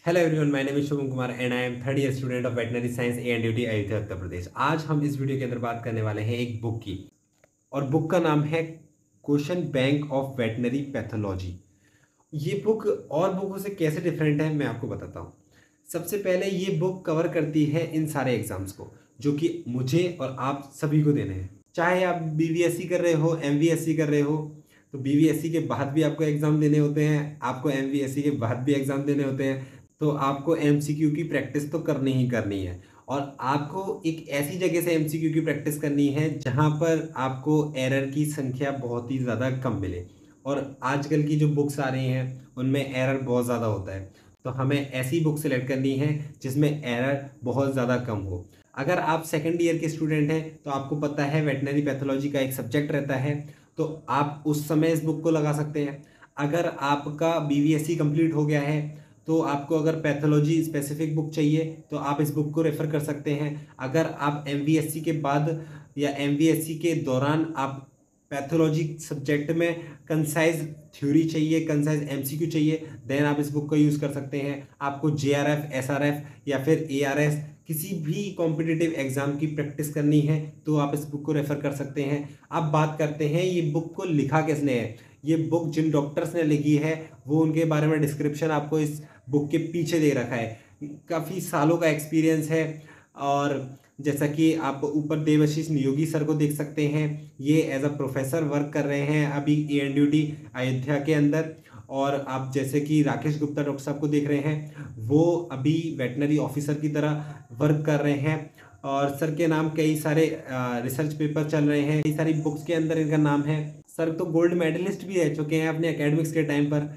Hello everyone, my name is Shubham Kumar and I am third year student of veterinary science ANUT Ayodhya Uttar Pradesh. आज हम इस video के अंदर बात करने वाले हैं एक बुक की, और बुक का नाम है question bank of veterinary pathology. ये बुक और बुकों से कैसे डिफरेंट है मैं आपको बताता हूँ। सबसे पहले ये बुक कवर करती है इन सारे एग्जाम्स को जो कि मुझे और आप सभी को देने हैं। चाहे आप BVSC कर रहे हो, MVSC कर रहे हो, तो BVSC के बाद भी आपको एग्जाम देने होते हैं, आपको MVSC के बाद भी एग्जाम देने होते हैं। तो आपको MCQ की प्रैक्टिस तो करनी ही करनी है, और आपको एक ऐसी जगह से MCQ की प्रैक्टिस करनी है जहाँ पर आपको एरर की संख्या बहुत ही ज़्यादा कम मिले। और आजकल की जो बुक्स आ रही हैं उनमें एरर बहुत ज़्यादा होता है, तो हमें ऐसी बुक सेलेक्ट करनी है जिसमें एरर बहुत ज़्यादा कम हो। अगर आप सेकेंड ईयर के स्टूडेंट हैं तो आपको पता है वेटनरी पैथोलॉजी का एक सब्जेक्ट रहता है, तो आप उस समय इस बुक को लगा सकते हैं। अगर आपका BVSC कंप्लीट हो गया है तो आपको अगर पैथोलॉजी स्पेसिफिक बुक चाहिए तो आप इस बुक को रेफ़र कर सकते हैं। अगर आप MVSC के बाद या MVSC के दौरान आप पैथोलॉजी सब्जेक्ट में कंसाइज थ्योरी चाहिए, कंसाइज MCQ चाहिए, देन आप इस बुक को यूज़ कर सकते हैं। आपको JRF, SRF या फिर ARS किसी भी कॉम्पिटिटिव एग्जाम की प्रैक्टिस करनी है तो आप इस बुक को रेफ़र कर सकते हैं। अब बात करते हैं ये बुक को लिखा किसने है। ये बुक जिन डॉक्टर्स ने लिखी है वो उनके बारे में डिस्क्रिप्शन आपको इस बुक के पीछे दे रखा है। काफ़ी सालों का एक्सपीरियंस है, और जैसा कि आप ऊपर देवाशीष नियोगी सर को देख सकते हैं, ये एज अ प्रोफेसर वर्क कर रहे हैं अभी ANUT अयोध्या के अंदर। और आप जैसे कि राकेश गुप्ता डॉक्टर साहब को देख रहे हैं, वो अभी वेटनरी ऑफिसर की तरह वर्क कर रहे हैं, और सर के नाम कई सारे रिसर्च पेपर चल रहे हैं, कई सारी बुक्स के अंदर इनका नाम है। सर तो गोल्ड मेडलिस्ट भी रह चुके हैं अपने एकेडमिक्स के टाइम पर।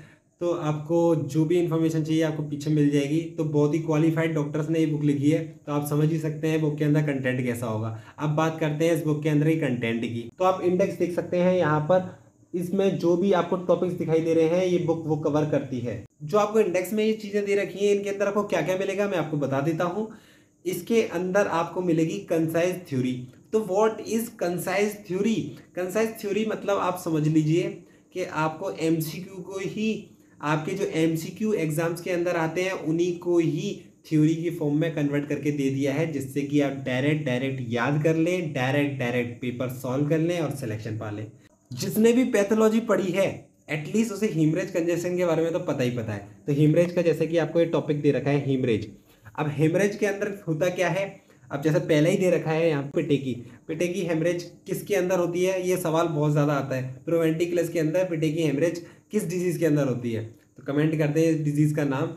तो आपको जो भी इन्फॉर्मेशन चाहिए आपको पीछे मिल जाएगी। तो बहुत ही क्वालिफाइड डॉक्टर्स ने ये बुक लिखी है, तो आप समझ ही सकते हैं बुक के अंदर कंटेंट कैसा होगा। अब बात करते हैं इस बुक के अंदर ही कंटेंट की। तो आप इंडेक्स देख सकते हैं यहाँ पर, इसमें जो भी आपको टॉपिक्स दिखाई दे रहे हैं ये बुक वो कवर करती है। जो आपको इंडेक्स में ये चीज़ें दे रखी हैं, इनके अंदर आपको क्या क्या मिलेगा मैं आपको बता देता हूँ। इसके अंदर आपको मिलेगी कंसाइज थ्योरी। तो what is concise theory? Concise theory मतलब आप समझ लीजिए कि आपको MCQ को ही, आपके जो MCQ एग्जाम्स के अंदर आते हैं उन्हीं को ही थ्योरी की फॉर्म में कन्वर्ट करके दे दिया है, जिससे कि आप डायरेक्ट याद कर लें, डायरेक्ट पेपर सॉल्व कर लें और सिलेक्शन पा लें। जिसने भी पैथोलॉजी पढ़ी है एटलीस्ट उसे हीमरेज कंजेशन के बारे में तो पता ही पता है। तो हीमरेज का जैसे कि आपको ये टॉपिक दे रखा है हीमरेज। अब हेमरेज के अंदर होता क्या है, अब जैसे पहले ही दे रखा है यहाँ पिटेकी हेमरेज किसके अंदर होती है, ये सवाल बहुत ज़्यादा आता है। प्रोवेंटिकुलस के अंदर पिटेकी हेमरेज किस डिजीज़ के अंदर होती है, तो कमेंट कर दें इस डिजीज़ का नाम।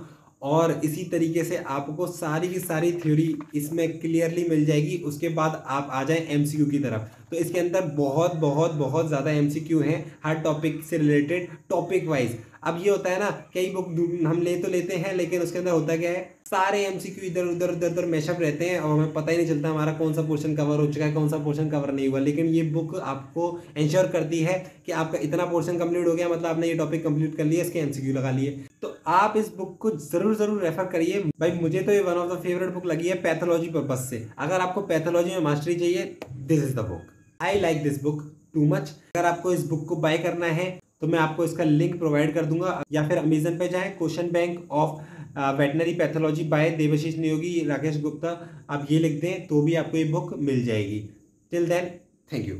और इसी तरीके से आपको सारी की सारी थ्योरी इसमें क्लियरली मिल जाएगी। उसके बाद आप आ जाएं MCQ की तरफ, तो इसके अंदर बहुत बहुत बहुत ज़्यादा MCQ हैं हर टॉपिक से रिलेटेड, टॉपिक वाइज। अब ये होता है ना, कई बुक हम ले तो लेते हैं लेकिन उसके अंदर होता क्या है, सारे MCQ इधर उधर मैशअप रहते हैं और हमें पता ही नहीं चलता हमारा कौन सा पोर्शन कवर हो चुका है, कौन सा पोर्शन कवर नहीं हुआ। लेकिन ये बुक आपको इंश्योर करती है कि आपका इतना पोर्शन कंप्लीट हो गया, मतलब आपने ये टॉपिक कंप्लीट कर लिया, इसके MCQ लगा लिए। तो आप इस बुक को जरूर रेफर करिए भाई। मुझे तो ये one of the favourite book लगी है पैथोलॉजी पर्पज से। अगर आपको पैथोलॉजी में मास्टरी चाहिए, this is the book. I like this book too much. अगर आपको इस बुक को बाय करना है तो मैं आपको इसका लिंक प्रोवाइड कर दूंगा, या फिर अमेजन पे जाएं, question bank of veterinary pathology by Devashish Niyogi Rakesh Gupta, आप ये लिख दें तो भी आपको ये बुक मिल जाएगी। Till then, thank you.